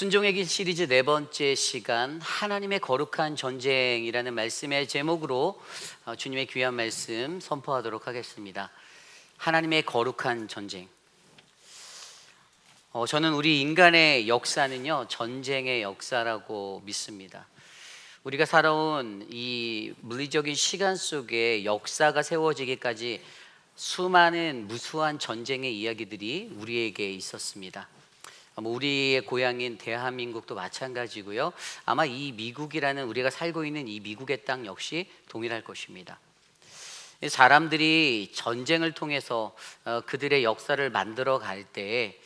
순종의 길 시리즈 네 번째 시간 하나님의 거룩한 전쟁이라는 말씀의 제목으로 주님의 귀한 말씀 선포하도록 하겠습니다. 하나님의 거룩한 전쟁. 저는 우리 인간의 역사는요 전쟁의 역사라고 믿습니다. 우리가 살아온 이 물리적인 시간 속에 역사가 세워지기까지 수많은 무수한 전쟁의 이야기들이 우리에게 있었습니다. 우리의 고향인 대한민국도 마찬가지고요. 아마 이 미국이라는 우리가 살고 있는 이 미국의 땅 역시 동일할 것입니다. 사람들이 전쟁을 통해서 그들의 역사를 만들어 갈 때,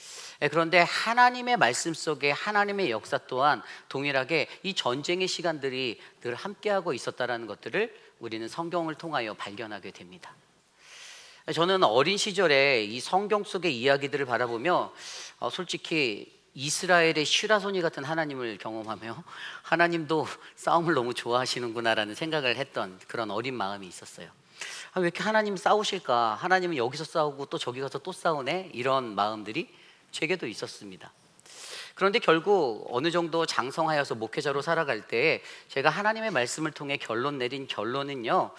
그런데 하나님의 말씀 속에 하나님의 역사 또한 동일하게 이 전쟁의 시간들이 늘 함께하고 있었다는 것들을 우리는 성경을 통하여 발견하게 됩니다. 저는 어린 시절에 이 성경 속의 이야기들을 바라보며 솔직히 이스라엘의 슈라소니 같은 하나님을 경험하며 하나님도 싸움을 너무 좋아하시는구나라는 생각을 했던 그런 어린 마음이 있었어요. 왜 이렇게 하나님 싸우실까? 하나님은 여기서 싸우고 또 저기 가서 또 싸우네? 이런 마음들이 제게도 있었습니다. 그런데 결국 어느 정도 장성하여서 목회자로 살아갈 때 제가 하나님의 말씀을 통해 결론 내린 결론은요,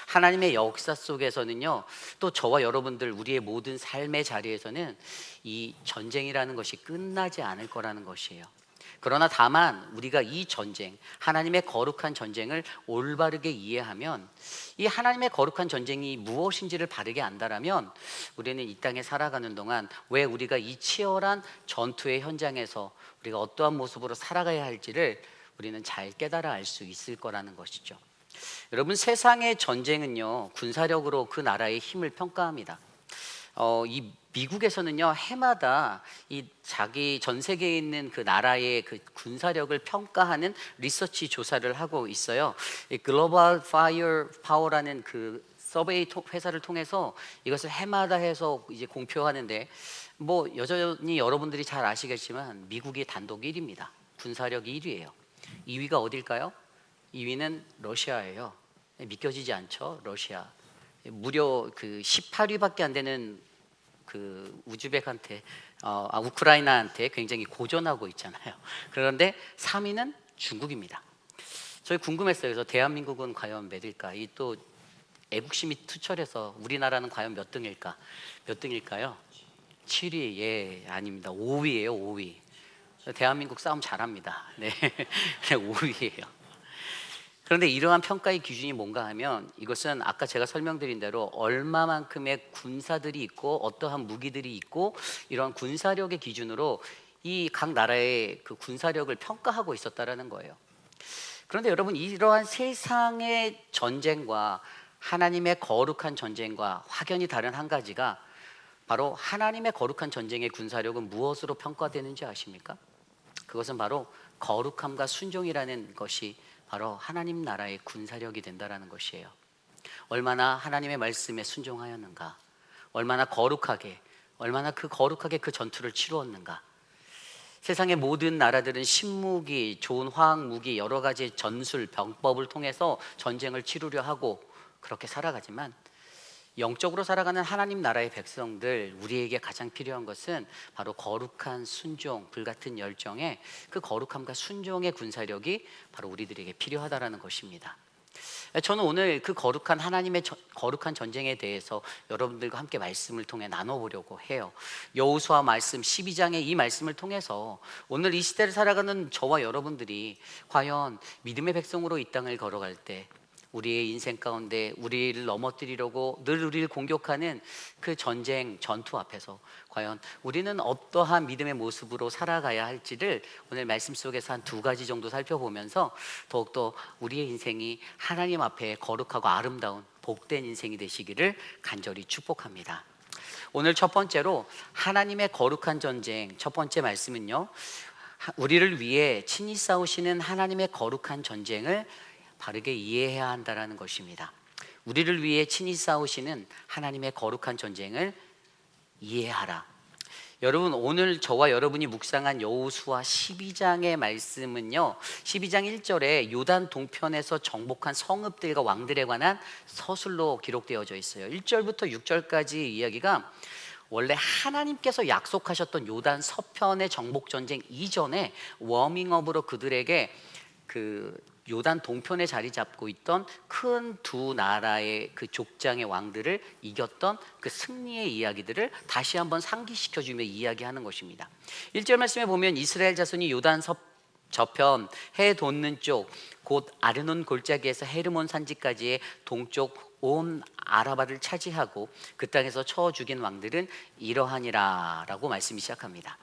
하나님의 역사 속에서는요, 또 저와 여러분들 우리의 모든 삶의 자리에서는 이 전쟁이라는 것이 끝나지 않을 거라는 것이에요. 그러나 다만 우리가 이 전쟁, 하나님의 거룩한 전쟁을 올바르게 이해하면, 이 하나님의 거룩한 전쟁이 무엇인지를 바르게 안다라면 우리는 이 땅에 살아가는 동안 왜 우리가 이 치열한 전투의 현장에서 우리가 어떠한 모습으로 살아가야 할지를 우리는 잘 깨달아 알 수 있을 거라는 것이죠. 여러분, 세상의 전쟁은요 군사력으로 그 나라의 힘을 평가합니다. 이 미국에서는요 해마다 이 자기 전 세계에 있는 그 나라의 그 군사력을 평가하는 리서치 조사를 하고 있어요. 이 글로벌 파이어 파워라는 그 서베이 회사를 통해서 이것을 해마다 해서 이제 공표하는데, 뭐 여전히 여러분들이 잘 아시겠지만 미국이 단독 1위입니다. 군사력 1위예요. 2위가 어딜까요? 2위는 러시아예요. 믿겨지지 않죠? 러시아. 무려 그 18위밖에 안 되는 그 우즈벡한테 우크라이나한테 굉장히 고전하고 있잖아요. 그런데 3위는 중국입니다. 저희 궁금했어요. 그래서 대한민국은 과연 몇 위일까? 이 또 애국심이 투철해서 우리나라는 과연 몇 등일까? 몇 등일까요? 7위. 예, 아닙니다. 5위예요. 5위. 대한민국 싸움 잘합니다. 네, 5위예요. 그런데 이러한 평가의 기준이 뭔가 하면, 이것은 아까 제가 설명드린 대로 얼마만큼의 군사들이 있고 어떠한 무기들이 있고 이러한 군사력의 기준으로 이 각 나라의 그 군사력을 평가하고 있었다라는 거예요. 그런데 여러분, 이러한 세상의 전쟁과 하나님의 거룩한 전쟁과 확연히 다른 한 가지가 바로 하나님의 거룩한 전쟁의 군사력은 무엇으로 평가되는지 아십니까? 그것은 바로 거룩함과 순종이라는 것이 바로 하나님 나라의 군사력이 된다라는 것이에요. 얼마나 하나님의 말씀에 순종하였는가, 얼마나 거룩하게 그 전투를 치루었는가. 세상의 모든 나라들은 신무기, 좋은 화학 무기, 여러 가지 전술, 병법을 통해서 전쟁을 치루려 하고 그렇게 살아가지만, 영적으로 살아가는 하나님 나라의 백성들, 우리에게 가장 필요한 것은 바로 거룩한 순종, 불같은 열정의 그 거룩함과 순종의 군사력이 바로 우리들에게 필요하다라는 것입니다. 저는 오늘 그 거룩한 하나님의 거룩한 전쟁에 대해서 여러분들과 함께 말씀을 통해 나눠보려고 해요. 여호수아 말씀 12장의 이 말씀을 통해서 오늘 이 시대를 살아가는 저와 여러분들이 과연 믿음의 백성으로 이 땅을 걸어갈 때 우리의 인생 가운데 우리를 넘어뜨리려고 늘 우리를 공격하는 그 전투 앞에서 과연 우리는 어떠한 믿음의 모습으로 살아가야 할지를 오늘 말씀 속에서 한 2가지 정도 살펴보면서 더욱더 우리의 인생이 하나님 앞에 거룩하고 아름다운 복된 인생이 되시기를 간절히 축복합니다. 오늘 첫 번째로 하나님의 거룩한 전쟁, 첫 번째 말씀은요, 우리를 위해 친히 싸우시는 하나님의 거룩한 전쟁을 바르게 이해해야 한다는 것입니다. 우리를 위해 친히 싸우시는 하나님의 거룩한 전쟁을 이해하라. 여러분, 오늘 저와 여러분이 묵상한 여호수아 12장의 말씀은요, 12장 1절에 요단 동편에서 정복한 성읍들과 왕들에 관한 서술로 기록되어져 있어요. 1절부터 6절까지 이야기가 원래 하나님께서 약속하셨던 요단 서편의 정복 전쟁 이전에 워밍업으로 그들에게 그 요단 동편에 자리 잡고 있던 큰 두 나라의 그 족장의 왕들을 이겼던 그 승리의 이야기들을 다시 한번 상기시켜 주며 이야기하는 것입니다. 1절 말씀에 보면 이스라엘 자손이 요단 저편 해 돋는 쪽 곧 아르논 골짜기에서 헤르몬 산지까지의 동쪽 온 아라바를 차지하고 그 땅에서 쳐 죽인 왕들은 이러하니라라고 말씀이 시작합니다.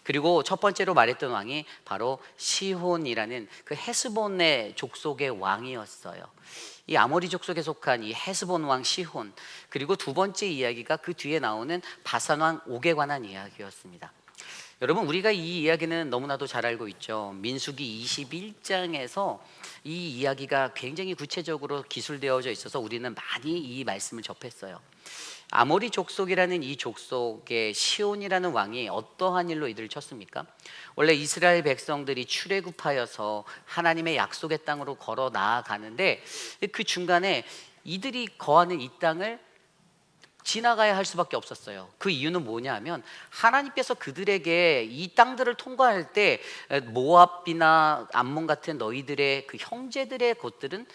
그리고 첫 번째로 말했던 왕이 바로 시혼이라는 그 헤스본의 족속의 왕이었어요. 이 아모리 족속에 속한 이 헤스본 왕 시혼, 그리고 두 번째 이야기가 그 뒤에 나오는 바산 왕 옥에 관한 이야기였습니다. 여러분, 우리가 이 이야기는 너무나도 잘 알고 있죠. 민수기 21장에서 이 이야기가 굉장히 구체적으로 기술되어져 있어서 우리는 많이 이 말씀을 접했어요. 아모리 족속이라는 이 족속의 시온이라는 왕이 어떠한 일로 이들을 쳤습니까? 원래 이스라엘 백성들이 출애굽하여서 하나님의 약속의 땅으로 걸어 나아가는데 그 중간에 이들이 거하는 이 땅을 지나가야 할 수밖에 없었어요. 그 이유는 뭐냐면 하나님께서 그들에게 이 땅들을 통과할 때 모압이나 암몬 같은 너희들의 그 형제들의 곳들은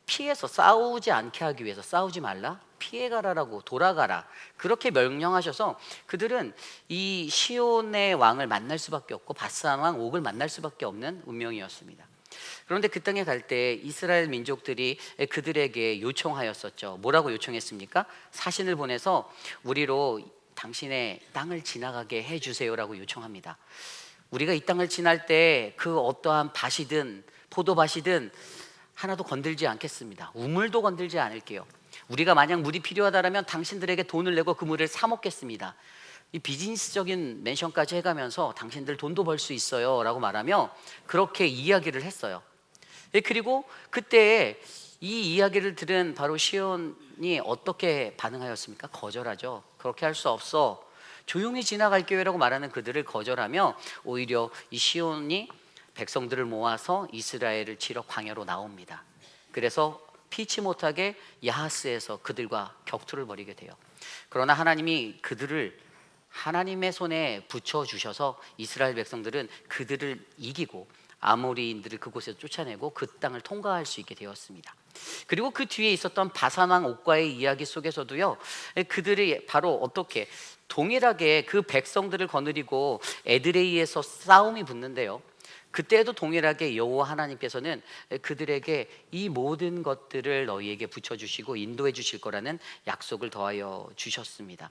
피해서 싸우지 않게 하기 위해서 싸우지 말라, 피해가라라고, 돌아가라, 그렇게 명령하셔서 그들은 이 시온의 왕을 만날 수밖에 없고 바산 왕 옥을 만날 수밖에 없는 운명이었습니다. 그런데 그 땅에 갈 때 이스라엘 민족들이 그들에게 요청하였었죠. 뭐라고 요청했습니까? 사신을 보내서 우리로 당신의 땅을 지나가게 해주세요라고 요청합니다. 우리가 이 땅을 지날 때 그 어떠한 밭이든 포도밭이든 하나도 건들지 않겠습니다. 우물도 건들지 않을게요. 우리가 만약 물이 필요하다면 당신들에게 돈을 내고 그 물을 사 먹겠습니다. 이 비즈니스적인 멘션까지 해가면서 당신들 돈도 벌 수 있어요 라고 말하며 그렇게 이야기를 했어요. 그리고 그때 이 이야기를 들은 바로 시온이 어떻게 반응하였습니까? 거절하죠. 그렇게 할 수 없어, 조용히 지나갈게요 라고 말하는 그들을 거절하며 오히려 이 시온이 백성들을 모아서 이스라엘을 치러 광야로 나옵니다. 그래서 피치 못하게 야하스에서 그들과 격투를 벌이게 돼요. 그러나 하나님이 그들을 하나님의 손에 붙여주셔서 이스라엘 백성들은 그들을 이기고 아모리인들을 그곳에서 쫓아내고 그 땅을 통과할 수 있게 되었습니다. 그리고 그 뒤에 있었던 바산 왕 옥과의 이야기 속에서도요, 그들이 바로 어떻게 동일하게 그 백성들을 거느리고 에드레이에서 싸움이 붙는데요, 그때도 동일하게 여호와 하나님께서는 그들에게 이 모든 것들을 너희에게 붙여주시고 인도해 주실 거라는 약속을 더하여 주셨습니다.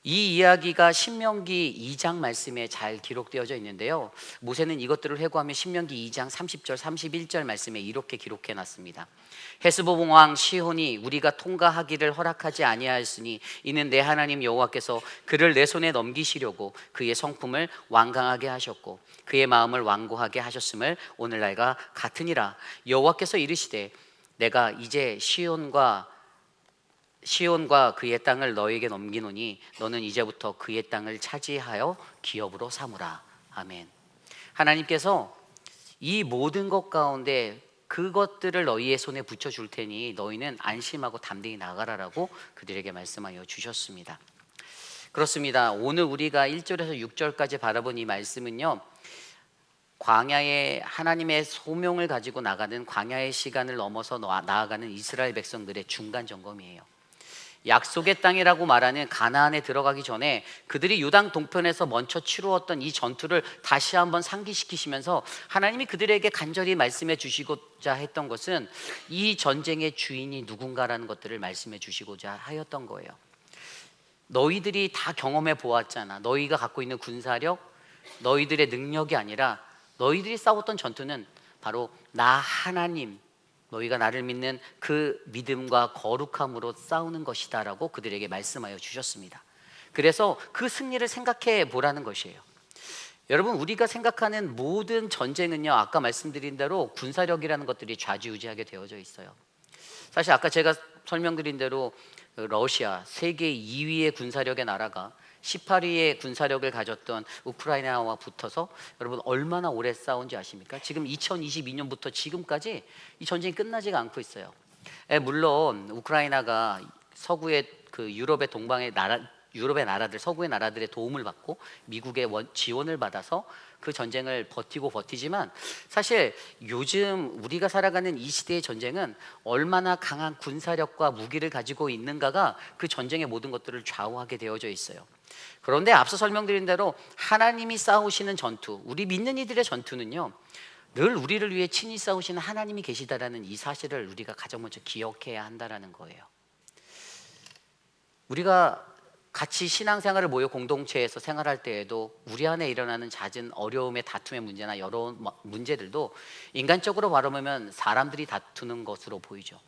이 이야기가 신명기 2장 말씀에 잘 기록되어져 있는데요, 모세는 이것들을 회고하며 신명기 2장 30절 31절 말씀에 이렇게 기록해 놨습니다. 헤스본 왕 시혼이 우리가 통과하기를 허락하지 아니하였으니 이는 내 하나님 여호와께서 그를 내 손에 넘기시려고 그의 성품을 완강하게 하셨고 그의 마음을 완고하게 하셨음을 오늘날과 같으니라. 여호와께서 이르시되 내가 이제 시온과 그의 땅을 너에게 넘기노니 너는 이제부터 그의 땅을 차지하여 기업으로 삼으라. 아멘. 하나님께서 이 모든 것 가운데 그것들을 너희의 손에 붙여줄 테니 너희는 안심하고 담대히 나가라라고 그들에게 말씀하여 주셨습니다. 그렇습니다. 오늘 우리가 1절에서 6절까지 바라본 이 말씀은요, 광야에 하나님의 소명을 가지고 나가는 광야의 시간을 넘어서 나아가는 이스라엘 백성들의 중간 점검이에요. 약속의 땅이라고 말하는 가나안에 들어가기 전에 그들이 요단 동편에서 먼저 치루었던 이 전투를 다시 한번 상기시키시면서 하나님이 그들에게 간절히 말씀해 주시고자 했던 것은 이 전쟁의 주인이 누군가라는 것들을 말씀해 주시고자 하였던 거예요. 너희들이 다 경험해 보았잖아. 너희가 갖고 있는 군사력, 너희들의 능력이 아니라 너희들이 싸웠던 전투는 바로 나 하나님, 너희가 나를 믿는 그 믿음과 거룩함으로 싸우는 것이다 라고 그들에게 말씀하여 주셨습니다. 그래서 그 승리를 생각해 보라는 것이에요. 여러분, 우리가 생각하는 모든 전쟁은요, 아까 말씀드린 대로 군사력이라는 것들이 좌지우지하게 되어져 있어요. 사실 아까 제가 설명드린 대로 러시아, 세계 2위의 군사력의 나라가 18위의 군사력을 가졌던 우크라이나와 붙어서 여러분 얼마나 오래 싸운지 아십니까? 지금 2022년부터 지금까지 이 전쟁이 끝나지가 않고 있어요. 물론 우크라이나가 서구의 그 유럽의 나라들, 서구의 나라들의 도움을 받고 미국의 지원을 받아서 그 전쟁을 버티지만, 사실 요즘 우리가 살아가는 이 시대의 전쟁은 얼마나 강한 군사력과 무기를 가지고 있는가가 그 전쟁의 모든 것들을 좌우하게 되어져 있어요. 그런데 앞서 설명드린 대로 하나님이 싸우시는 전투, 우리 믿는 이들의 전투는요, 늘 우리를 위해 친히 싸우시는 하나님이 계시다라는 이 사실을 우리가 가장 먼저 기억해야 한다라는 거예요. 우리가 같이 신앙생활을 모여 공동체에서 생활할 때에도 우리 안에 일어나는 잦은 어려움의 다툼의 문제나 여러 문제들도 인간적으로 바라보면 사람들이 다투는 것으로 보이죠.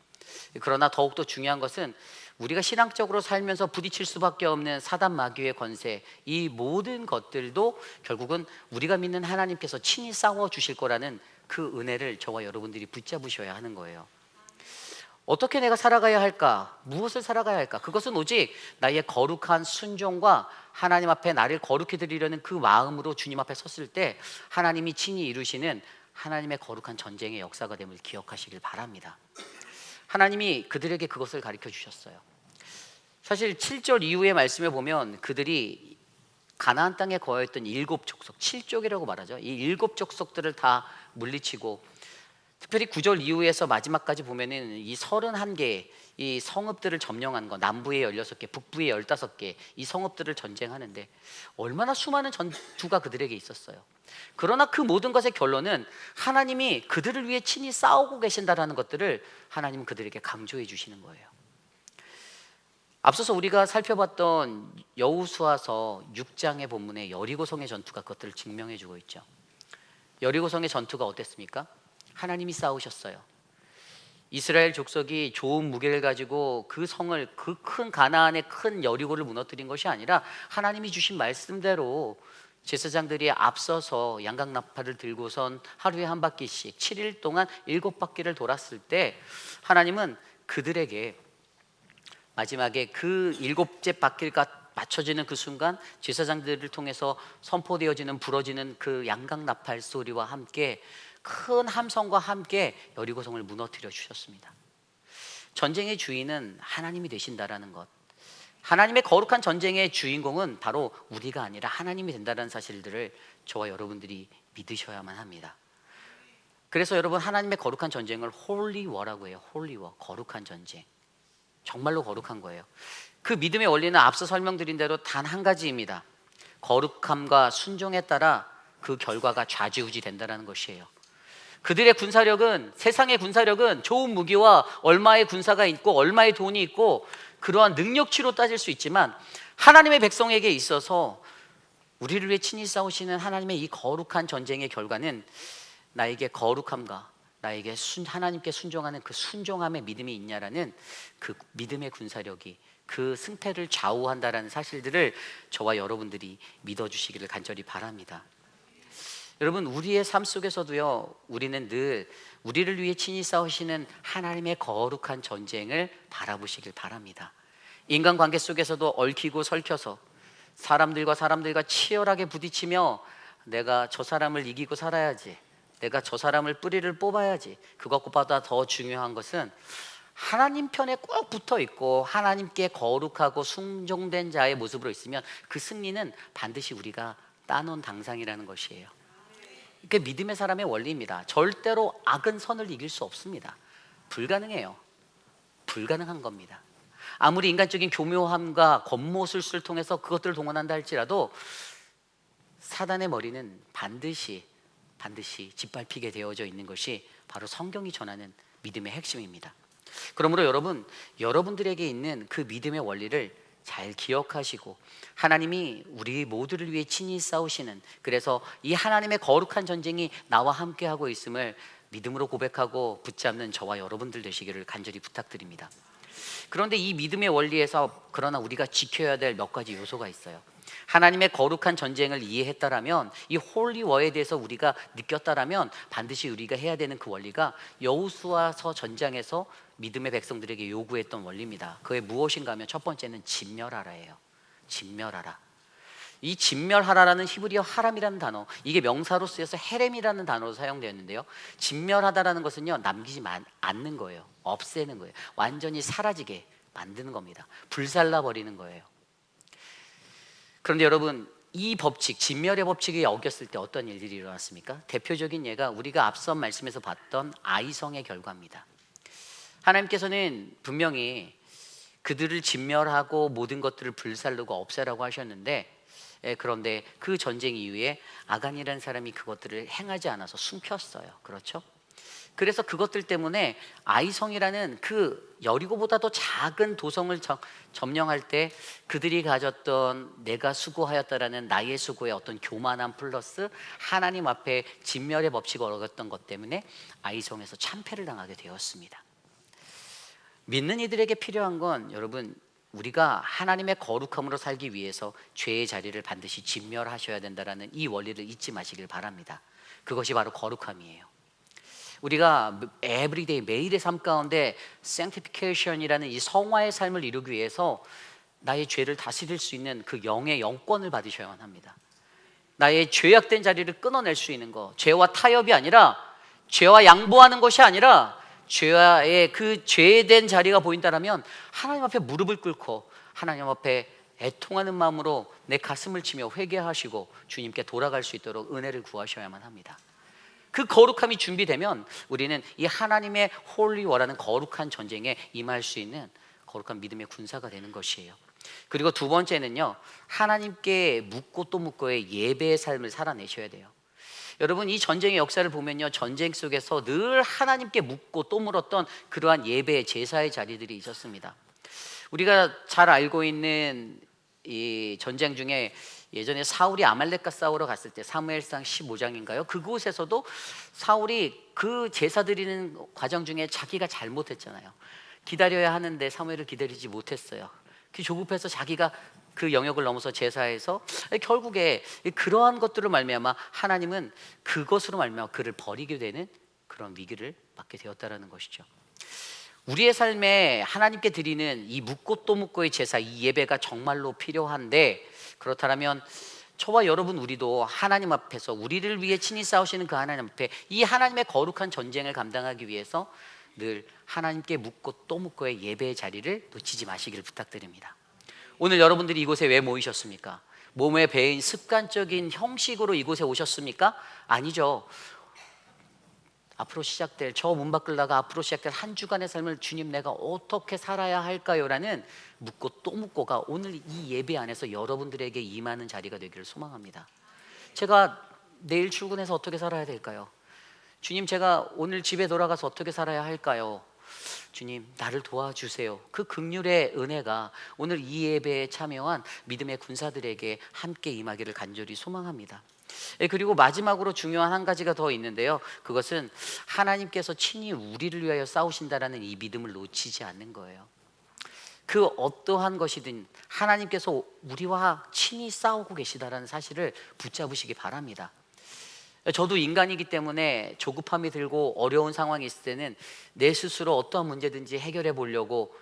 그러나 더욱더 중요한 것은 우리가 신앙적으로 살면서 부딪힐 수밖에 없는 사단 마귀의 권세, 이 모든 것들도 결국은 우리가 믿는 하나님께서 친히 싸워 주실 거라는 그 은혜를 저와 여러분들이 붙잡으셔야 하는 거예요. 어떻게 내가 살아가야 할까? 무엇을 살아가야 할까? 그것은 오직 나의 거룩한 순종과 하나님 앞에 나를 거룩히 드리려는 그 마음으로 주님 앞에 섰을 때 하나님이 친히 이루시는 하나님의 거룩한 전쟁의 역사가 됨을 기억하시길 바랍니다. 하나님이 그들에게 그것을 가르쳐 주셨어요. 사실 7절 이후의 말씀에 보면 그들이 가나안 땅에 거하였던 7족속, 7족이라고 말하죠. 이 7족속들을 다 물리치고, 특별히 9절 이후에서 마지막까지 보면은 이 31개 이 성읍들을 점령한 거, 남부에 16개, 북부에 15개 이 성읍들을 전쟁하는데 얼마나 수많은 전투가 그들에게 있었어요. 그러나 그 모든 것의 결론은 하나님이 그들을 위해 친히 싸우고 계신다라는 것들을 하나님은 그들에게 강조해 주시는 거예요. 앞서서 우리가 살펴봤던 여호수아서 6장의 본문에 여리고성의 전투가 그것들을 증명해 주고 있죠. 여리고성의 전투가 어땠습니까? 하나님이 싸우셨어요. 이스라엘 족속이 좋은 무기를 가지고 그 성을, 그 큰 가나안의 큰 여리고를 무너뜨린 것이 아니라 하나님이 주신 말씀대로 제사장들이 앞서서 양각나팔을 들고선 하루에 한 바퀴씩 7일 동안 7바퀴를 돌았을 때 하나님은 그들에게 마지막에 그 7째 바퀴가 맞춰지는 그 순간 제사장들을 통해서 선포되어지는, 부러지는 그 양각나팔 소리와 함께 큰 함성과 함께 여리고성을 무너뜨려 주셨습니다. 전쟁의 주인은 하나님이 되신다라는 것, 하나님의 거룩한 전쟁의 주인공은 바로 우리가 아니라 하나님이 된다는 사실들을 저와 여러분들이 믿으셔야만 합니다. 그래서 여러분, 하나님의 거룩한 전쟁을 홀리 워라고 해요. 홀리 워, 거룩한 전쟁. 정말로 거룩한 거예요. 그 믿음의 원리는 앞서 설명드린 대로 단 한 가지입니다. 거룩함과 순종에 따라 그 결과가 좌지우지 된다는 것이에요. 그들의 군사력은, 세상의 군사력은 좋은 무기와 얼마의 군사가 있고 얼마의 돈이 있고 그러한 능력치로 따질 수 있지만, 하나님의 백성에게 있어서 우리를 위해 친히 싸우시는 하나님의 이 거룩한 전쟁의 결과는 나에게 거룩함과 나에게 하나님께 순종하는 그 순종함의 믿음이 있냐라는 그 믿음의 군사력이 그 승패를 좌우한다라는 사실들을 저와 여러분들이 믿어주시기를 간절히 바랍니다. 여러분, 우리의 삶 속에서도요, 우리는 늘 우리를 위해 친히 싸우시는 하나님의 거룩한 전쟁을 바라보시길 바랍니다. 인간관계 속에서도 얽히고 설켜서 사람들과 치열하게 부딪히며 내가 저 사람을 이기고 살아야지, 내가 저 사람을 뿌리를 뽑아야지, 그것보다 더 중요한 것은 하나님 편에 꼭 붙어 있고 하나님께 거룩하고 순종된 자의 모습으로 있으면 그 승리는 반드시 우리가 따놓은 당상이라는 것이에요. 그게 믿음의 사람의 원리입니다. 절대로 악은 선을 이길 수 없습니다. 불가능해요. 불가능한 겁니다. 아무리 인간적인 교묘함과 겉모술수를 통해서 그것들을 동원한다 할지라도 사단의 머리는 반드시 짓밟히게 되어져 있는 것이 바로 성경이 전하는 믿음의 핵심입니다. 그러므로 여러분들에게 있는 그 믿음의 원리를 잘 기억하시고, 하나님이 우리 모두를 위해 친히 싸우시는, 그래서 이 하나님의 거룩한 전쟁이 나와 함께 하고 있음을 믿음으로 고백하고 붙잡는 저와 여러분들 되시기를 간절히 부탁드립니다. 그런데 이 믿음의 원리에서 그러나 우리가 지켜야 될 몇 가지 요소가 있어요. 하나님의 거룩한 전쟁을 이해했다라면, 이 홀리워에 대해서 우리가 느꼈다라면 반드시 우리가 해야 되는 그 원리가 여호수아서 전장에서 믿음의 백성들에게 요구했던 원리입니다. 그게 무엇인가 하면 첫 번째는 진멸하라예요. 진멸하라. 이 진멸하라라는 히브리어 하람이라는 단어, 이게 명사로 쓰여서 헤렘이라는 단어로 사용되었는데요, 진멸하다라는 것은요, 남기지 않는 거예요. 없애는 거예요. 완전히 사라지게, 만드는 겁니다. 불살라 버리는 거예요. 그런데 여러분, 이 법칙, 진멸의 법칙이 어겼을 때 어떤 일들이 일어났습니까? 대표적인 예가 우리가 앞선 말씀에서 봤던 아이성의 결과입니다. 하나님께서는 분명히 그들을 진멸하고 모든 것들을 불살르고 없애라고 하셨는데, 그런데 그 전쟁 이후에 아간이라는 사람이 그것들을 행하지 않아서 숨겼어요. 그렇죠? 그래서 그것들 때문에 아이성이라는 그 여리고보다도 작은 도성을 점령할 때 그들이 가졌던 내가 수고하였다라는 나의 수고의 어떤 교만함 플러스 하나님 앞에 진멸의 법칙을 어겼던 것 때문에 아이성에서 참패를 당하게 되었습니다. 믿는 이들에게 필요한 건 여러분, 우리가 하나님의 거룩함으로 살기 위해서 죄의 자리를 반드시 진멸하셔야 된다는 이 원리를 잊지 마시길 바랍니다. 그것이 바로 거룩함이에요. 우리가 에브리데이, 매일의 삶 가운데 sanctification이라는 이 성화의 삶을 이루기 위해서 나의 죄를 다스릴 수 있는 그 영의 영권을 받으셔야만 합니다. 나의 죄악된 자리를 끊어낼 수 있는 것, 죄와 타협이 아니라, 죄와 양보하는 것이 아니라 죄와의 그 죄된 자리가 보인다면 하나님 앞에 무릎을 꿇고 하나님 앞에 애통하는 마음으로 내 가슴을 치며 회개하시고 주님께 돌아갈 수 있도록 은혜를 구하셔야만 합니다. 그 거룩함이 준비되면 우리는 이 하나님의 홀리워라는 거룩한 전쟁에 임할 수 있는 거룩한 믿음의 군사가 되는 것이에요. 그리고 두 번째는요, 하나님께 묻고 또 묻고의 예배의 삶을 살아내셔야 돼요. 여러분, 이 전쟁의 역사를 보면요, 전쟁 속에서 늘 하나님께 묻고 또 물었던 그러한 예배의 제사의 자리들이 있었습니다. 우리가 잘 알고 있는 이 전쟁 중에 예전에 사울이 아말렉과 싸우러 갔을 때 사무엘상 15장인가요? 그곳에서도 사울이 그 제사 드리는 과정 중에 자기가 잘못했잖아요. 기다려야 하는데 사무엘을 기다리지 못했어요. 조급해서 자기가 그 영역을 넘어서 제사해서 결국에 그러한 것들을 말미암아 하나님은 그것으로 말미암아 그를 버리게 되는 그런 위기를 맞게 되었다라는 것이죠. 우리의 삶에 하나님께 드리는 이 묻고 또 묻고의 제사, 이 예배가 정말로 필요한데, 그렇다면 저와 여러분 우리도 하나님 앞에서 우리를 위해 친히 싸우시는 그 하나님 앞에 이 하나님의 거룩한 전쟁을 감당하기 위해서 늘 하나님께 묻고 또 묻고의 예배의 자리를 놓치지 마시기를 부탁드립니다. 오늘 여러분들이 이곳에 왜 모이셨습니까? 몸에 배인 습관적인 형식으로 이곳에 오셨습니까? 아니죠. 앞으로 시작될, 저 문 밖을 나가 앞으로 시작될 한 주간의 삶을 주님 내가 어떻게 살아야 할까요? 라는 묻고 또 묻고가 오늘 이 예배 안에서 여러분들에게 임하는 자리가 되기를 소망합니다. 제가 내일 출근해서 어떻게 살아야 될까요? 주님, 제가 오늘 집에 돌아가서 어떻게 살아야 할까요? 주님, 나를 도와주세요. 그 긍휼의 은혜가 오늘 이 예배에 참여한 믿음의 군사들에게 함께 임하기를 간절히 소망합니다. 그리고 마지막으로 중요한 한 가지가 더 있는데요, 그것은 하나님께서 친히 우리를 위하여 싸우신다라는 이 믿음을 놓치지 않는 거예요. 그 어떠한 것이든 하나님께서 우리와 친히 싸우고 계시다라는 사실을 붙잡으시기 바랍니다. 저도 인간이기 때문에 조급함이 들고 어려운 상황이 있을 때는 내 스스로 어떠한 문제든지 해결해 보려고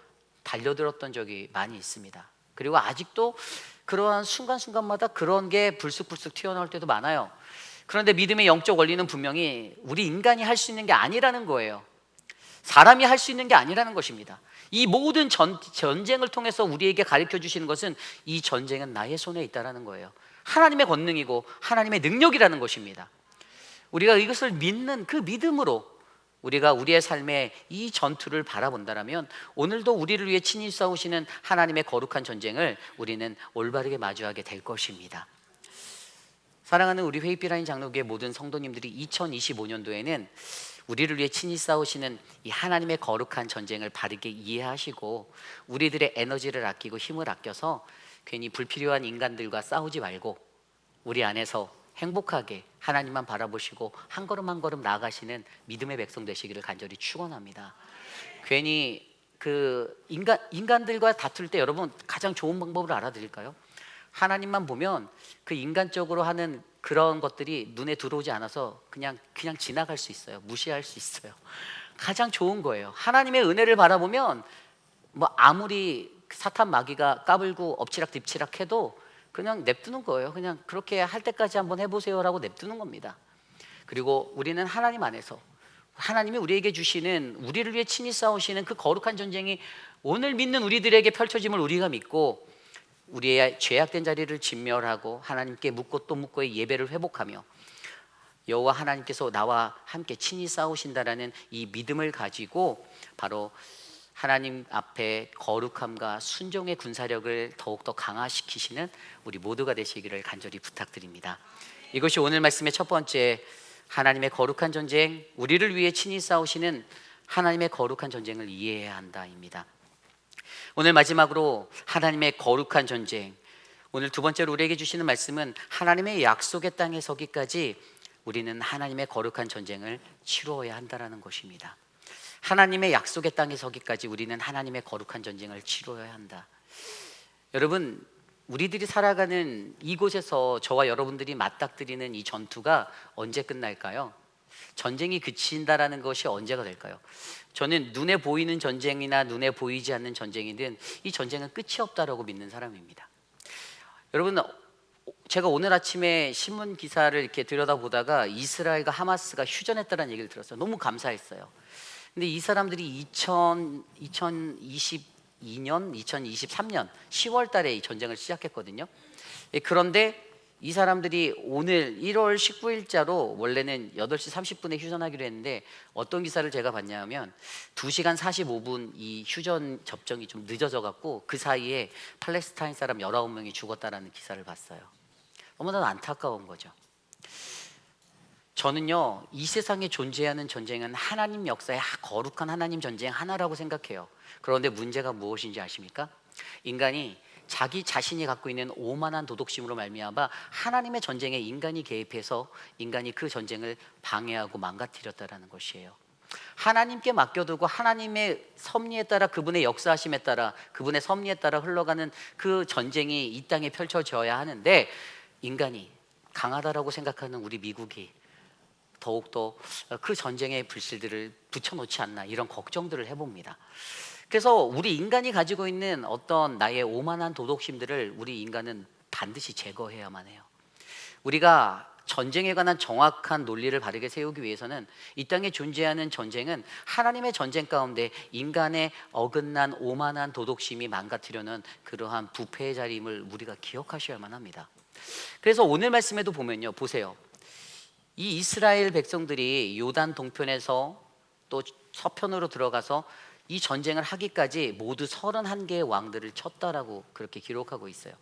달려들었던 적이 많이 있습니다. 그리고 아직도 그러한 순간순간마다 그런 게 불쑥불쑥 튀어나올 때도 많아요. 그런데 믿음의 영적 원리는 분명히 우리 인간이 할 수 있는 게 아니라는 거예요. 사람이 할 수 있는 게 아니라는 것입니다. 이 모든 전쟁을 통해서 우리에게 가르쳐 주시는 것은 이 전쟁은 나의 손에 있다는 거예요. 하나님의 권능이고 하나님의 능력이라는 것입니다. 우리가 이것을 믿는 그 믿음으로 우리가 우리의 삶에 이 전투를 바라본다면 오늘도 우리를 위해 친히 싸우시는 하나님의 거룩한 전쟁을 우리는 올바르게 마주하게 될 것입니다. 사랑하는 우리 회의비라인 장로교의 모든 성도님들이 2025년도에는 우리를 위해 친히 싸우시는 이 하나님의 거룩한 전쟁을 바르게 이해하시고 우리들의 에너지를 아끼고 힘을 아껴서 괜히 불필요한 인간들과 싸우지 말고 우리 안에서 행복하게 하나님만 바라보시고 한 걸음 한 걸음 나아가시는 믿음의 백성 되시기를 간절히 축원합니다. 괜히 그 인간들과 다툴 때 여러분 가장 좋은 방법을 알아드릴까요? 하나님만 보면 그 인간적으로 하는 그런 것들이 눈에 들어오지 않아서 그냥 지나갈 수 있어요. 무시할 수 있어요. 가장 좋은 거예요. 하나님의 은혜를 바라보면 뭐 아무리 사탄 마귀가 까불고 엎치락 뒤치락 해도 그냥 냅두는 거예요. 그냥 그렇게 할 때까지 한번 해보세요라고 냅두는 겁니다. 그리고 우리는 하나님 안에서 하나님이 우리에게 주시는, 우리를 위해 친히 싸우시는 그 거룩한 전쟁이 오늘 믿는 우리들에게 펼쳐짐을 우리가 믿고 우리의 죄악된 자리를 진멸하고 하나님께 묻고 또 묻고의 예배를 회복하며 여호와 하나님께서 나와 함께 친히 싸우신다라는 이 믿음을 가지고 바로 하나님 앞에 거룩함과 순종의 군사력을 더욱더 강화시키시는 우리 모두가 되시기를 간절히 부탁드립니다. 이것이 오늘 말씀의 첫 번째, 하나님의 거룩한 전쟁, 우리를 위해 친히 싸우시는 하나님의 거룩한 전쟁을 이해해야 한다입니다. 오늘 마지막으로 하나님의 거룩한 전쟁, 오늘 두 번째로 우리에게 주시는 말씀은 하나님의 약속의 땅에 서기까지 우리는 하나님의 거룩한 전쟁을 치루어야 한다는 것입니다. 하나님의 약속의 땅에 서기까지 우리는 하나님의 거룩한 전쟁을 치루어야 한다. 여러분, 우리들이 살아가는 이곳에서 저와 여러분들이 맞닥뜨리는 이 전투가 언제 끝날까요? 전쟁이 그친다라는 것이 언제가 될까요? 저는 눈에 보이는 전쟁이나 눈에 보이지 않는 전쟁이든 이 전쟁은 끝이 없다라고 믿는 사람입니다. 여러분, 제가 오늘 아침에 신문 기사를 이렇게 들여다보다가 이스라엘과 하마스가 휴전했다는 얘기를 들었어요. 너무 감사했어요. 근데 이 사람들이 2022년, 2023년 10월 달에 이 전쟁을 시작했거든요. 그런데 이 사람들이 오늘 1월 19일자로 원래는 8시 30분에 휴전하기로 했는데 어떤 기사를 제가 봤냐면 2시간 45분 이 휴전 접종이 좀 늦어져 갖고 그 사이에 팔레스타인 사람 19명이 죽었다라는 기사를 봤어요. 너무나 안타까운 거죠. 저는요, 이 세상에 존재하는 전쟁은 하나님 역사의 거룩한 하나님 전쟁 하나라고 생각해요. 그런데 문제가 무엇인지 아십니까? 인간이 자기 자신이 갖고 있는 오만한 도덕심으로 말미암아 하나님의 전쟁에 인간이 개입해서 인간이 그 전쟁을 방해하고 망가뜨렸다라는 것이에요. 하나님께 맡겨두고 하나님의 섭리에 따라, 그분의 역사하심에 따라, 그분의 섭리에 따라 흘러가는 그 전쟁이 이 땅에 펼쳐져야 하는데 인간이 강하다라고 생각하는 우리 미국이 더욱더 그 전쟁의 불씨들을 붙여놓지 않나, 이런 걱정들을 해봅니다. 그래서 우리 인간이 가지고 있는 어떤 나의 오만한 도덕심들을 우리 인간은 반드시 제거해야만 해요. 우리가 전쟁에 관한 정확한 논리를 바르게 세우기 위해서는 이 땅에 존재하는 전쟁은 하나님의 전쟁 가운데 인간의 어긋난 오만한 도덕심이 망가뜨려는 그러한 부패의 자리임을 우리가 기억하셔야만 합니다. 그래서 오늘 말씀에도 보면요, 보세요. 이 이스라엘 백성들이 요단 동편에서 또 서편으로 들어가서 이 전쟁을 하기까지 모두 31개의 왕들을 쳤다라고 그렇게 기록하고 있어요.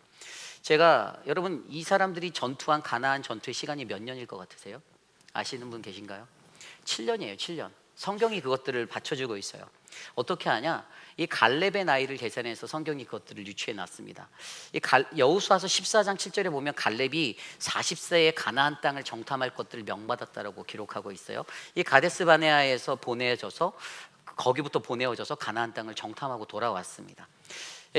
제가, 여러분, 이 사람들이 전투한 가나안 전투의 시간이 몇 년일 것 같으세요? 아시는 분 계신가요? 7년이에요. 7년. 성경이 그것들을 받쳐주고 있어요. 어떻게 하냐? 이 갈렙의 나이를 계산해서 성경이 그것들을 유추해 놨습니다. 여호수아서 14장 7절에 보면 갈렙이 40세에 가나안 땅을 정탐할 것들을 명받았다라고 기록하고 있어요. 이 가데스 바네아에서 거기부터 보내어져서 가나안 땅을 정탐하고 돌아왔습니다.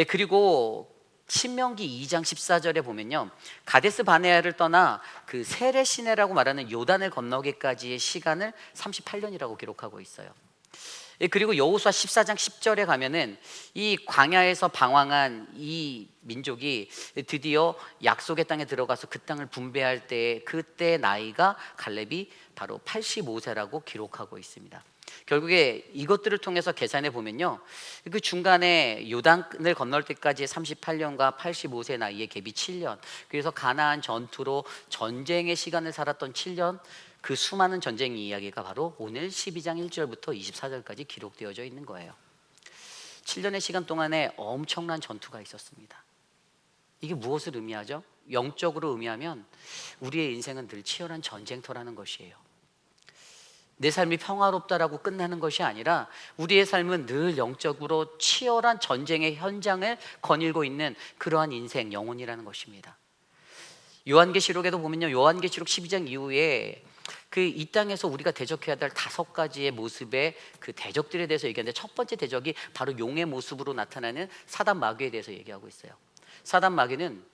그리고 신명기 2장 14절에 보면요, 가데스 바네아를 떠나 그 세레 시내라고 말하는 요단을 건너기까지의 시간을 38년이라고 기록하고 있어요. 그리고 여호수아 14장 10절에 가면은 이 광야에서 방황한 이 민족이 드디어 약속의 땅에 들어가서 그 땅을 분배할 때 그때 나이가 갈렙이 바로 85세라고 기록하고 있습니다. 결국에 이것들을 통해서 계산해 보면요, 그 중간에 요단을 건널 때까지의 38년과 85세 나이의 갭이 7년, 그래서 가나안 전투로 전쟁의 시간을 살았던 7년, 그 수많은 전쟁 이야기가 바로 오늘 12장 1절부터 24절까지 기록되어져 있는 거예요. 7년의 시간 동안에 엄청난 전투가 있었습니다. 이게 무엇을 의미하죠? 영적으로 의미하면 우리의 인생은 늘 치열한 전쟁터라는 것이에요. 내 삶이 평화롭다라고 끝나는 것이 아니라 우리의 삶은 늘 영적으로 치열한 전쟁의 현장을 거닐고 있는 그러한 인생, 영혼이라는 것입니다. 요한계시록에도 보면요, 요한계시록 12장 이후에 그 이 땅에서 우리가 대적해야 될 5가지의 모습의 그 대적들에 대해서 얘기하는데, 첫 번째 대적이 바로 용의 모습으로 나타나는 사단 마귀에 대해서 얘기하고 있어요. 사단 마귀는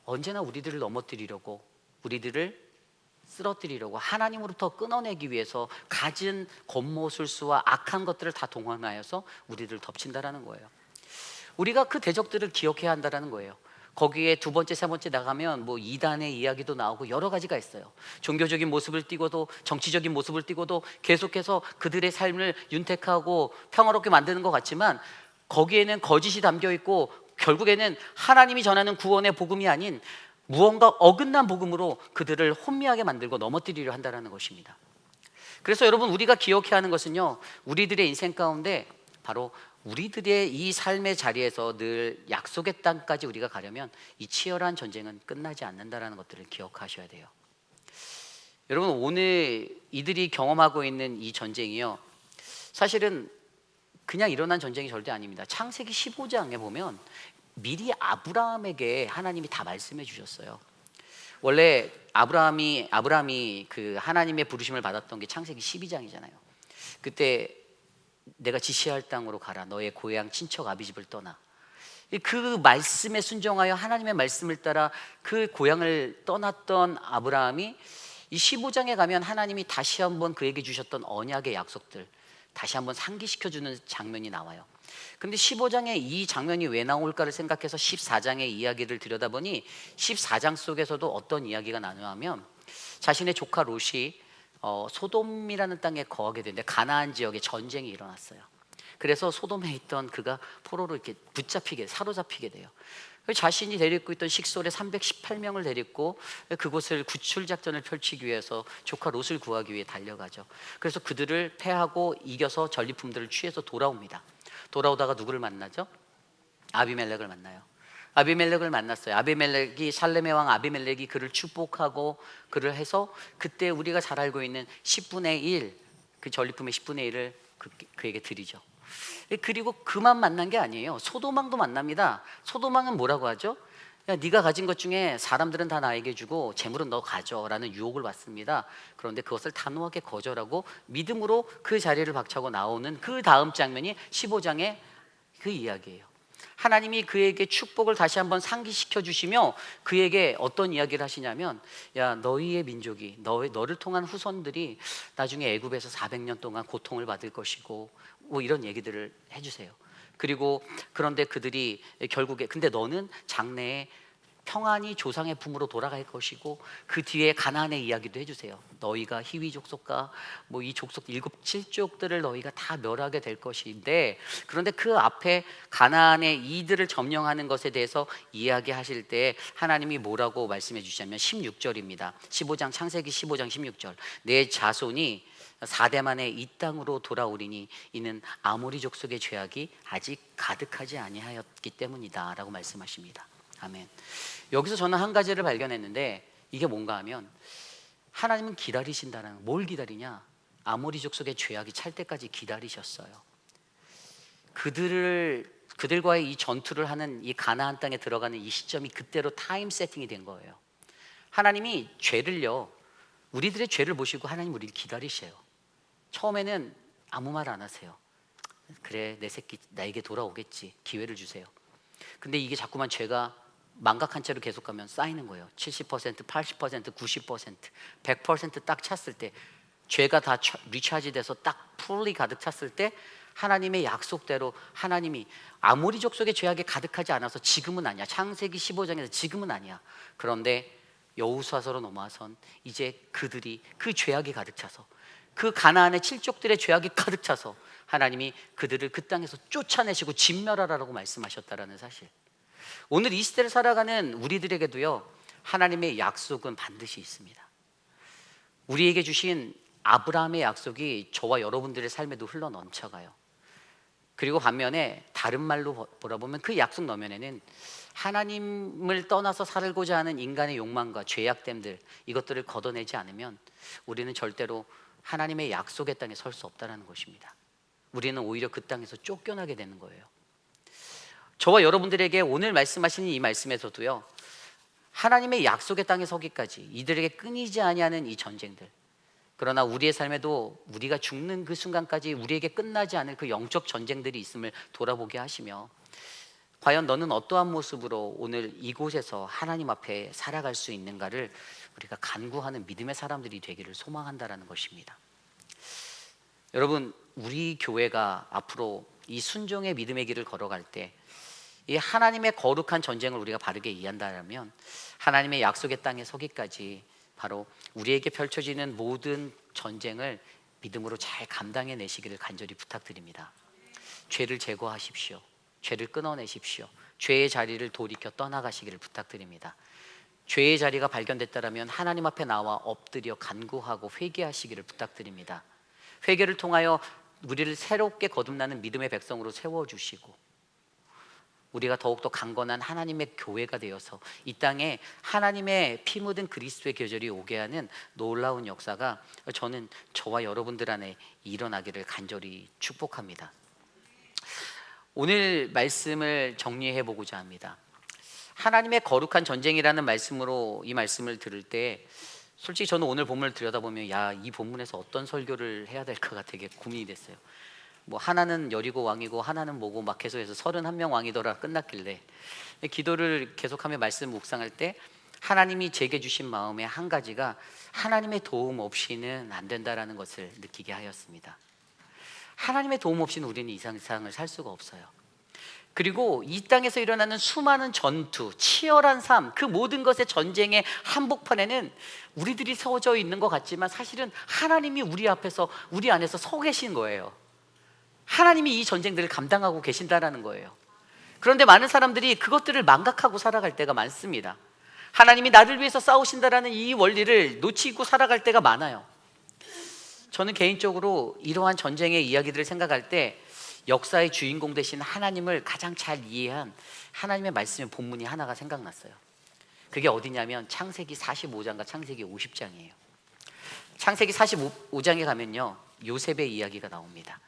언제나 우리들을 넘어뜨리려고, 우리들을 쓰러뜨리려고, 하나님으로부터 끊어내기 위해서 가진 겉모술수와 악한 것들을 다 동원하여서 우리를 덮친다라는 거예요. 우리가 그 대적들을 기억해야 한다라는 거예요. 거기에 두 번째, 세 번째 나가면 뭐 이단의 이야기도 나오고 여러 가지가 있어요. 종교적인 모습을 띠고도 정치적인 모습을 띠고도 계속해서 그들의 삶을 윤택하고 평화롭게 만드는 것 같지만 거기에는 거짓이 담겨 있고 결국에는 하나님이 전하는 구원의 복음이 아닌 무언가 어긋난 복음으로 그들을 혼미하게 만들고 넘어뜨리려 한다는 것입니다. 그래서 여러분, 우리가 기억해야 하는 것은요, 우리들의 인생 가운데 바로 우리들의 이 삶의 자리에서 늘 약속의 땅까지 우리가 가려면 이 치열한 전쟁은 끝나지 않는다는 것들을 기억하셔야 돼요. 여러분, 오늘 이들이 경험하고 있는 이 전쟁이요, 사실은 그냥 일어난 전쟁이 절대 아닙니다. 창세기 15장에 보면 미리 아브라함에게 하나님이 다 말씀해 주셨어요. 원래 아브라함이 그 하나님의 부르심을 받았던 게 창세기 12장이잖아요. 그때 내가 지시할 땅으로 가라, 너의 고향 친척 아비집을 떠나. 그 말씀에 순종하여 하나님의 말씀을 따라 그 고향을 떠났던 아브라함이 이 15장에 가면 하나님이 다시 한번 그에게 주셨던 언약의 약속들 다시 한번 상기시켜주는 장면이 나와요. 근데 15장에 이 장면이 왜 나올까를 생각해서 14장의 이야기를 들여다보니 14장 속에서도 어떤 이야기가 나누냐면 자신의 조카 롯이 소돔이라는 땅에 거하게 되는데 가나안 지역에 전쟁이 일어났어요. 그래서 소돔에 있던 그가 포로로 이렇게 사로잡히게 돼요. 자신이 데리고 있던 식솔의 318명을 데리고 그곳을 구출 작전을 펼치기 위해서 조카 롯을 구하기 위해 달려가죠. 그래서 그들을 패하고 이겨서 전리품들을 취해서 돌아옵니다. 돌아오다가 누구를 만나죠? 아비멜렉을 만나요. 아비멜렉을 만났어요. 살렘의 왕 아비멜렉이 그를 축복하고 그를 해서 그때 우리가 잘 알고 있는 10분의 1, 그 전리품의 10분의 1을 그에게 드리죠. 그리고 그만 만난 게 아니에요. 소돔왕도 만납니다. 소돔왕은 뭐라고 하죠? 야, 네가 가진 것 중에 사람들은 다 나에게 주고 재물은 너 가져라는 유혹을 받습니다. 그런데 그것을 단호하게 거절하고 믿음으로 그 자리를 박차고 나오는 그 다음 장면이 15장의 그 이야기예요. 하나님이 그에게 축복을 다시 한번 상기시켜 주시며 그에게 어떤 이야기를 하시냐면, 야, 너희의 민족이 너를 통한 후손들이 나중에 애굽에서 400년 동안 고통을 받을 것이고 뭐 이런 얘기들을 해주세요. 그리고 그런데 그들이 결국에 근데 너는 장래에 평안히 조상의 품으로 돌아갈 것이고 그 뒤에 가나안의 이야기도 해주세요. 너희가 히위 족속과 뭐 이 족속 7족들을 너희가 다 멸하게 될 것인데, 그런데 그 앞에 가나안의 이들을 점령하는 것에 대해서 이야기하실 때 하나님이 뭐라고 말씀해 주시냐면 16절입니다. 창세기 15장 16절. 내 자손이 4대 만에 이 땅으로 돌아오리니 이는 아모리 족속의 죄악이 아직 가득하지 아니하였기 때문이다 라고 말씀하십니다. 아멘. 여기서 저는 한 가지를 발견했는데 이게 뭔가 하면 하나님은 기다리신다는, 뭘 기다리냐? 아모리 족속의 죄악이 찰 때까지 기다리셨어요. 그들과의 이 전투를 하는 이 가나안 땅에 들어가는 이 시점이 그때로 타임 세팅이 된 거예요. 하나님이 우리들의 죄를 보시고 하나님 우리를 기다리셔요. 처음에는 아무 말 안 하세요. 그래, 내 새끼 나에게 돌아오겠지, 기회를 주세요. 근데 이게 자꾸만 죄가 망각한 채로 계속 가면 쌓이는 거예요. 70%, 80%, 90%, 100%딱 찼을 때, 죄가 다 리차지 돼서 딱 풀리 가득 찼을 때 하나님의 약속대로 하나님이 아모리 족속의 죄악에 가득하지 않아서 지금은 아니야. 창세기 15장에서 지금은 아니야. 그런데 여호수아서로 넘어와선 이제 그들이 그 죄악이 가득 차서 그 가나안의 7족들의 죄악이 가득 차서 하나님이 그들을 그 땅에서 쫓아내시고 진멸하라고 말씀하셨다라는 사실. 오늘 이 시대를 살아가는 우리들에게도요, 하나님의 약속은 반드시 있습니다. 우리에게 주신 아브라함의 약속이 저와 여러분들의 삶에도 흘러 넘쳐가요. 그리고 반면에 다른 말로 보라보면 그 약속 너면에는 하나님을 떠나서 살고자 하는 인간의 욕망과 죄악됨들, 이것들을 걷어내지 않으면 우리는 절대로 하나님의 약속의 땅에 설 수 없다는 것입니다. 우리는 오히려 그 땅에서 쫓겨나게 되는 거예요. 저와 여러분들에게 오늘 말씀하시는 이 말씀에서도요, 하나님의 약속의 땅에 서기까지 이들에게 끊이지 아니하는 이 전쟁들, 그러나 우리의 삶에도 우리가 죽는 그 순간까지 우리에게 끝나지 않을 그 영적 전쟁들이 있음을 돌아보게 하시며, 과연 너는 어떠한 모습으로 오늘 이곳에서 하나님 앞에 살아갈 수 있는가를 우리가 간구하는 믿음의 사람들이 되기를 소망한다라는 것입니다. 여러분, 우리 교회가 앞으로 이 순종의 믿음의 길을 걸어갈 때 이 하나님의 거룩한 전쟁을 우리가 바르게 이해한다면 하나님의 약속의 땅에 서기까지 바로 우리에게 펼쳐지는 모든 전쟁을 믿음으로 잘 감당해 내시기를 간절히 부탁드립니다. 죄를 제거하십시오. 죄를 끊어내십시오. 죄의 자리를 돌이켜 떠나가시기를 부탁드립니다. 죄의 자리가 발견됐다면 하나님 앞에 나와 엎드려 간구하고 회개하시기를 부탁드립니다. 회개를 통하여 우리를 새롭게 거듭나는 믿음의 백성으로 세워주시고 우리가 더욱더 강건한 하나님의 교회가 되어서 이 땅에 하나님의 피 묻은 그리스도의 계절이 오게 하는 놀라운 역사가 저는 저와 여러분들 안에 일어나기를 간절히 축복합니다. 오늘 말씀을 정리해 보고자 합니다. 하나님의 거룩한 전쟁이라는 말씀으로 이 말씀을 들을 때 솔직히 저는 오늘 본문을 들여다보면 이 본문에서 어떤 설교를 해야 될까가 되게 고민이 됐어요. 뭐 하나는 여리고 왕이고 하나는 뭐고 막 계속해서 31명 왕이더라 끝났길래 기도를 계속하며 말씀 묵상할 때 하나님이 제게 주신 마음의 한 가지가 하나님의 도움 없이는 안 된다라는 것을 느끼게 하였습니다. 하나님의 도움 없이는 우리는 이 세상을 살 수가 없어요. 그리고 이 땅에서 일어나는 수많은 전투, 치열한 삶, 그 모든 것의 전쟁의 한복판에는 우리들이 세워져 있는 것 같지만 사실은 하나님이 우리 앞에서 우리 안에서 서 계신 거예요. 하나님이 이 전쟁들을 감당하고 계신다라는 거예요. 그런데 많은 사람들이 그것들을 망각하고 살아갈 때가 많습니다. 하나님이 나를 위해서 싸우신다라는 이 원리를 놓치고 살아갈 때가 많아요. 저는 개인적으로 이러한 전쟁의 이야기들을 생각할 때 역사의 주인공 되신 하나님을 가장 잘 이해한 하나님의 말씀의 본문이 하나가 생각났어요. 그게 어디냐면 창세기 45장과 창세기 50장이에요. 창세기 45장에 가면요 요셉의 이야기가 나옵니다.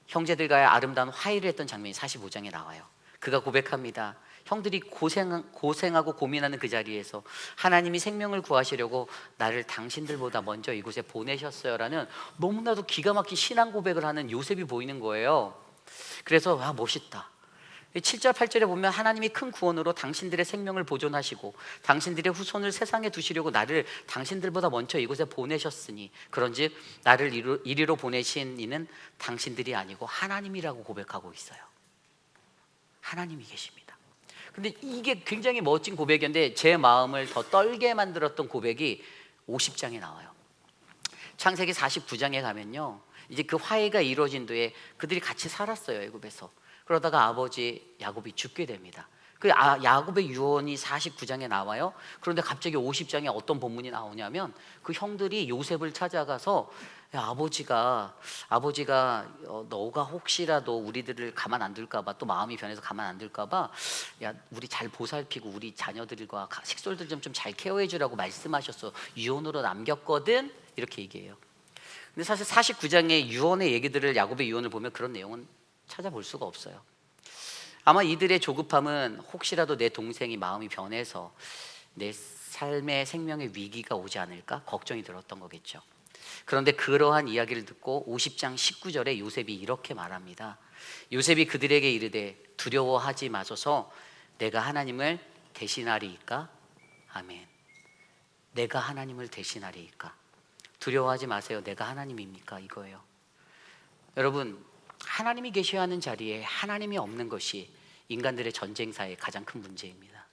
형제들과의 아름다운 화해를 했던 장면이 45장에 나와요. 그가 고백합니다. 형들이 고생하고 고민하는 그 자리에서 하나님이 생명을 구하시려고 나를 당신들보다 먼저 이곳에 보내셨어요 라는 너무나도 기가 막힌 신앙 고백을 하는 요셉이 보이는 거예요. 그래서 멋있다. 7절 8절에 보면 하나님이 큰 구원으로 당신들의 생명을 보존하시고 당신들의 후손을 세상에 두시려고 나를 당신들보다 먼저 이곳에 보내셨으니 그런즉 나를 이리로 보내신 이는 당신들이 아니고 하나님이라고 고백하고 있어요. 하나님이 계십니다. 근데 이게 굉장히 멋진 고백이었는데 제 마음을 더 떨게 만들었던 고백이 50장에 나와요. 창세기 49장에 가면요 이제 그 화해가 이루어진 뒤에 그들이 같이 살았어요, 애굽에서. 그러다가 아버지 야곱이 죽게 됩니다. 그 야곱의 유언이 49장에 나와요. 그런데 갑자기 50장에 어떤 본문이 나오냐면 그 형들이 요셉을 찾아가서 아버지가 너가 혹시라도 우리들을 가만 안 둘까 봐, 또 마음이 변해서 가만 안 둘까 봐 우리 잘 보살피고 우리 자녀들과 식솔들 좀 잘 케어해 주라고 말씀하셨어. 유언으로 남겼거든. 이렇게 얘기해요. 근데 사실 49장의 유언의 얘기들을 야곱의 유언을 보면 그런 내용은 찾아볼 수가 없어요. 아마 이들의 조급함은 혹시라도 내 동생이 마음이 변해서 내 삶의 생명의 위기가 오지 않을까 걱정이 들었던 거겠죠. 그런데 그러한 이야기를 듣고 50장 19절에 요셉이 이렇게 말합니다. 요셉이 그들에게 이르되 두려워하지 마소서 내가 하나님을 대신하리이까. 아멘. 내가 하나님을 대신하리이까. 두려워하지 마세요. 내가 하나님입니까? 이거예요. 여러분, 하나님이 계셔야 하는 자리에 하나님이 없는 것이 인간들의 전쟁사의 가장 큰 문제입니다.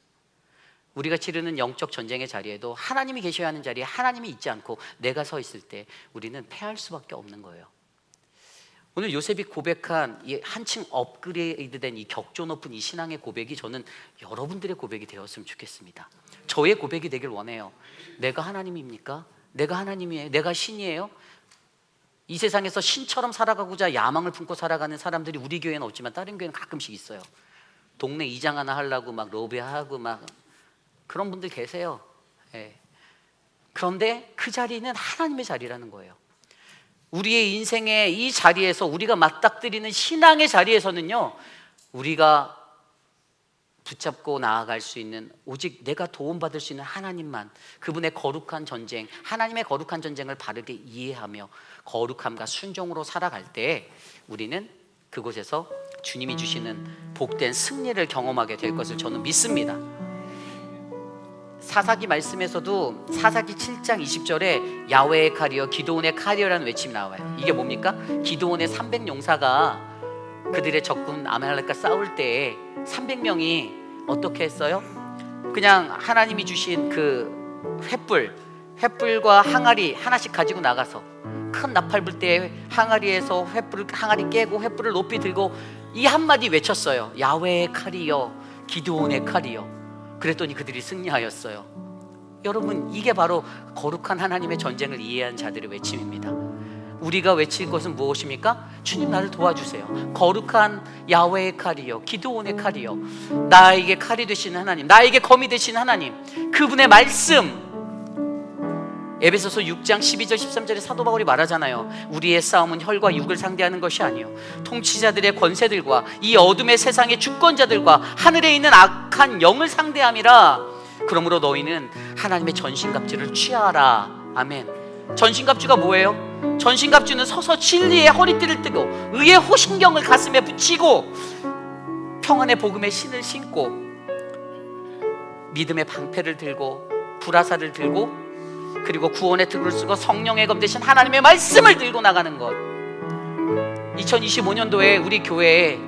우리가 치르는 영적 전쟁의 자리에도 하나님이 계셔야 하는 자리에 하나님이 있지 않고 내가 서 있을 때 우리는 패할 수밖에 없는 거예요. 오늘 요셉이 고백한 이 한층 업그레이드된 이 격조 높은 이 신앙의 고백이 저는 여러분들의 고백이 되었으면 좋겠습니다. 저의 고백이 되길 원해요. 내가 하나님입니까? 내가 하나님이에요? 내가 신이에요? 이 세상에서 신처럼 살아가고자 야망을 품고 살아가는 사람들이 우리 교회는 없지만 다른 교회는 가끔씩 있어요. 동네 이장 하나 하려고 막 로비하고 막 그런 분들 계세요. 예. 그런데 그 자리는 하나님의 자리라는 거예요. 우리의 인생의 이 자리에서 우리가 맞닥뜨리는 신앙의 자리에서는요 우리가 붙잡고 나아갈 수 있는 오직 내가 도움받을 수 있는 하나님만, 그분의 거룩한 전쟁, 하나님의 거룩한 전쟁을 바르게 이해하며 거룩함과 순종으로 살아갈 때 우리는 그곳에서 주님이 주시는 복된 승리를 경험하게 될 것을 저는 믿습니다. 사사기 말씀에서도 사사기 7장 20절에 야훼의 칼이여 기드온의 칼이여라는 외침이 나와요. 이게 뭡니까? 기드온의 300용사가 그들의 적군 아말렉과 싸울 때 300명이 어떻게 했어요? 그냥 하나님이 주신 그 횃불과 항아리 하나씩 가지고 나가서 큰 나팔 불 때 항아리에서 항아리 깨고 횃불을 높이 들고 이 한마디 외쳤어요. 야훼의 칼이여, 기드온의 칼이여. 그랬더니 그들이 승리하였어요. 여러분, 이게 바로 거룩한 하나님의 전쟁을 이해한 자들의 외침입니다. 우리가 외칠 것은 무엇입니까? 주님, 나를 도와주세요. 거룩한 야훼의 칼이여, 기드온의 칼이여, 나에게 칼이 되시는 하나님, 나에게 검이 되시는 하나님, 그분의 말씀. 에베소서 6장 12절 13절에 사도 바울이 말하잖아요. 우리의 싸움은 혈과 육을 상대하는 것이 아니요 통치자들의 권세들과 이 어둠의 세상의 주권자들과 하늘에 있는 악한 영을 상대함이라. 그러므로 너희는 하나님의 전신갑주를 취하라. 아멘. 전신갑주가 뭐예요? 전신갑주는 서서 진리의 허리띠를 뜨고 의의 호신경을 가슴에 붙이고 평안의 복음의 신을 신고 믿음의 방패를 들고 불화살을 들고 그리고 구원의 득을 쓰고 성령의 검 대신 하나님의 말씀을 들고 나가는 것. 2025년도에 우리 교회에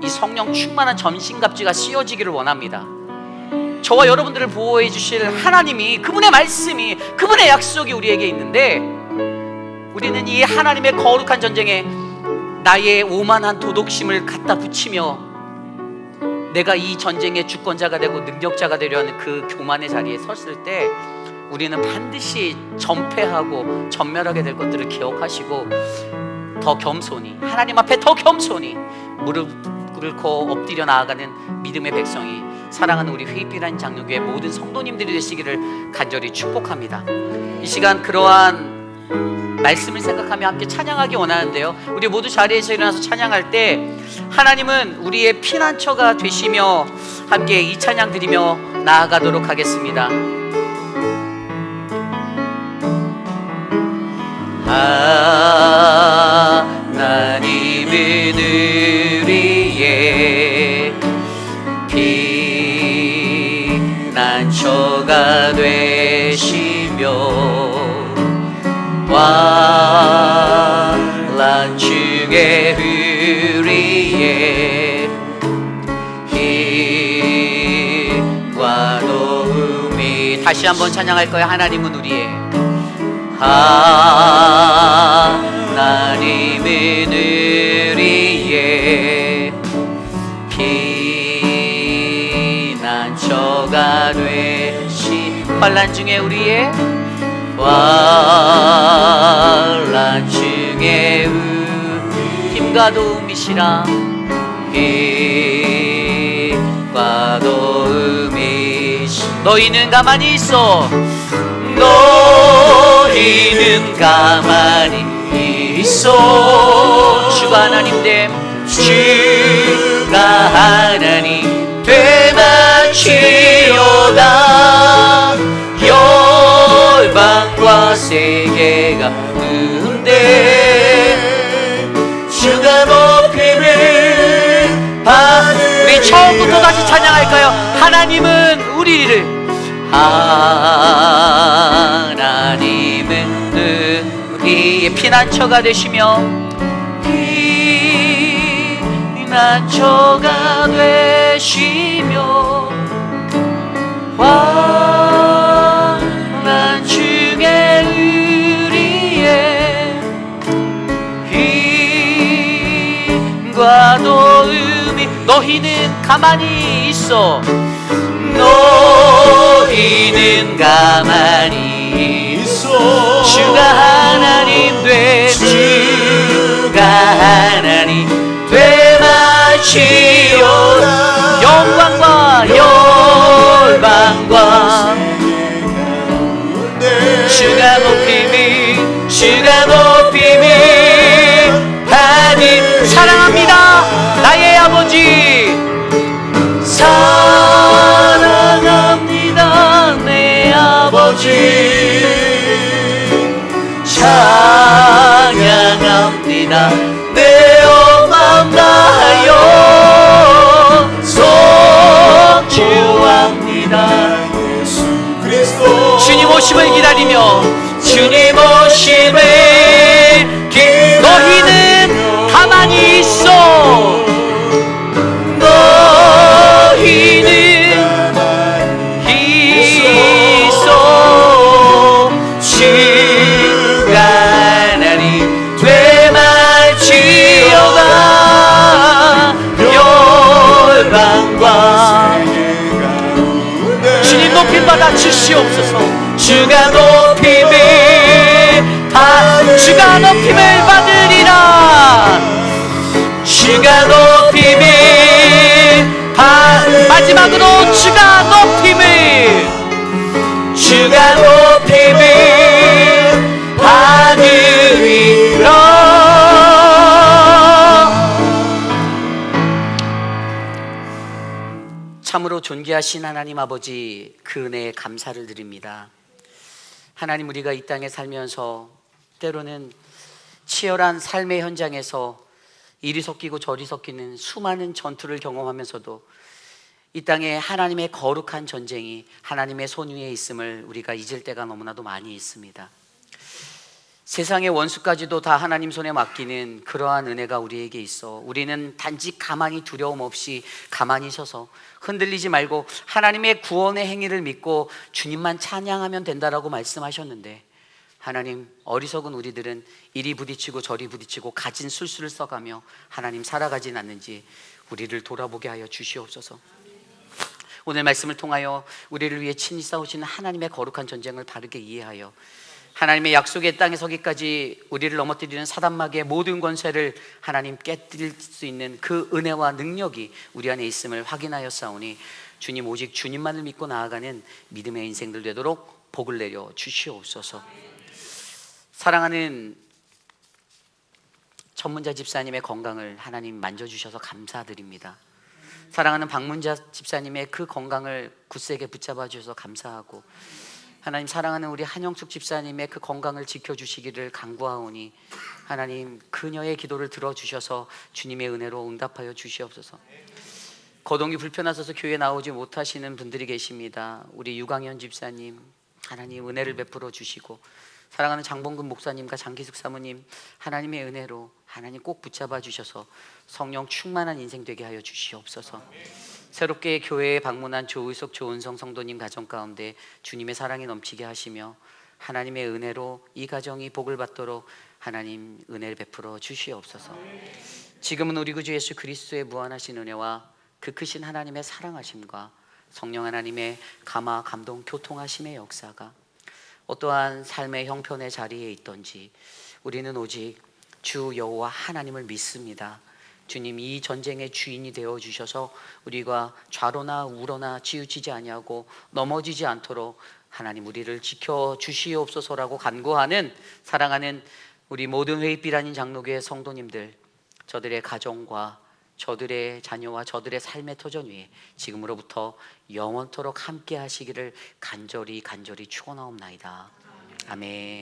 이 성령 충만한 전신갑주가 씌워지기를 원합니다. 저와 여러분들을 보호해 주실 하나님이, 그분의 말씀이, 그분의 약속이 우리에게 있는데, 우리는 이 하나님의 거룩한 전쟁에 나의 오만한 도덕심을 갖다 붙이며 내가 이 전쟁의 주권자가 되고 능력자가 되려는 그 교만의 자리에 섰을 때 우리는 반드시 전패하고 전멸하게 될 것들을 기억하시고 더 겸손히, 하나님 앞에 더 겸손히 무릎 꿇고 엎드려 나아가는 믿음의 백성이, 사랑하는 우리 회의비라는 장로교회 모든 성도님들이 되시기를 간절히 축복합니다. 이 시간 그러한 말씀을 생각하며 함께 찬양하기 원하는데요, 우리 모두 자리에서 일어나서 찬양할 때 하나님은 우리의 피난처가 되시며 함께 이 찬양 드리며 나아가도록 하겠습니다. 하나님은 우리의 피난처가 되시며 환난 중에 우리의 힘과 도움이. 다시 한번 찬양할 거예요. 하나님은 우리의, 하나님은 우리의 피난처가 되시. 환난 중에 우리의, 환난 중에 힘과 도움이시라. 힘과 도움이시. 너희는 가만히 있어. 너희는 가만히 있어. 주가 하나님 됨, 주가 하나님 되마치려다. 열방과 세계가 은데 주가 높임을 받으리. 우리 처음부터 다시 찬양할까요? 하나님은 우리를, 하나님은 우리의 피난처가 되시며 피난처가 되시며 환난 중에 우리의 힘과 도움이. 너희는 가만히 있어. 너희는 가만히 있어. 주가 하나님 됨, 주가 하나님 되마치려다. 영광과 열방과 주가 높임이, 주가 높임이 하나님. 사랑합니다 나의 아버지, 사랑합니다 내 아버지. 찬양합니다 내 마음 다하여 속주합니다. 주님 오심을 기다리며, 주님 오심을 너희는 가만히 있어. 받아 주시옵소서. 주가 높임을 주가 높임을 받으리라. 주가 높임을 마지막으로 주가 높임을 받으리라. 참으로 존귀하신 하나님 아버지, 그 은혜에 감사를 드립니다. 하나님, 우리가 이 땅에 살면서 때로는 치열한 삶의 현장에서 이리 섞이고 저리 섞이는 수많은 전투를 경험하면서도 이 땅에 하나님의 거룩한 전쟁이 하나님의 손 위에 있음을 우리가 잊을 때가 너무나도 많이 있습니다. 세상의 원수까지도 다 하나님 손에 맡기는 그러한 은혜가 우리에게 있어 우리는 단지 가만히 두려움 없이 가만히 서서 흔들리지 말고 하나님의 구원의 행위를 믿고 주님만 찬양하면 된다라고 말씀하셨는데, 하나님, 어리석은 우리들은 이리 부딪히고 저리 부딪히고 가진 술수를 써가며 하나님 살아가진 않는지 우리를 돌아보게 하여 주시옵소서. 오늘 말씀을 통하여 우리를 위해 친히 싸우시는 하나님의 거룩한 전쟁을 바르게 이해하여 하나님의 약속의 땅에 서기까지 우리를 넘어뜨리는 사단마귀의 모든 권세를 하나님 깨뜨릴 수 있는 그 은혜와 능력이 우리 안에 있음을 확인하여 싸우니 주님, 오직 주님만을 믿고 나아가는 믿음의 인생들 되도록 복을 내려 주시옵소서. 사랑하는 천문자 집사님의 건강을 하나님 만져주셔서 감사드립니다. 사랑하는 박문자 집사님의 그 건강을 굳세게 붙잡아 주셔서 감사하고, 하나님, 사랑하는 우리 한영숙 집사님의 그 건강을 지켜주시기를 간구하오니 하나님, 그녀의 기도를 들어주셔서 주님의 은혜로 응답하여 주시옵소서. 거동이 불편하셔서 교회에 나오지 못하시는 분들이 계십니다. 우리 유광현 집사님, 하나님 은혜를 베풀어 주시고, 사랑하는 장봉근 목사님과 장기숙 사모님, 하나님의 은혜로 하나님 꼭 붙잡아 주셔서 성령 충만한 인생 되게 하여 주시옵소서. 새롭게 교회에 방문한 조의석, 조은성 성도님 가정 가운데 주님의 사랑이 넘치게 하시며 하나님의 은혜로 이 가정이 복을 받도록 하나님 은혜를 베풀어 주시옵소서. 지금은 우리 구주 예수 그리스도의 무한하신 은혜와 그 크신 하나님의 사랑하심과 성령 하나님의 감화, 감동, 교통하심의 역사가 어떠한 삶의 형편의 자리에 있던지 우리는 오직 주 여호와 하나님을 믿습니다. 주님, 이 전쟁의 주인이 되어 주셔서 우리가 좌로나 우로나 치우치지 아니하고 넘어지지 않도록 하나님 우리를 지켜 주시옵소서라고 간구하는 사랑하는 우리 모든 회의빛 아닌 장로교회 성도님들, 저들의 가정과 저들의 자녀와 저들의 삶의 터전 위에 지금으로부터 영원토록 함께 하시기를 간절히 축원하옵나이다. 아멘.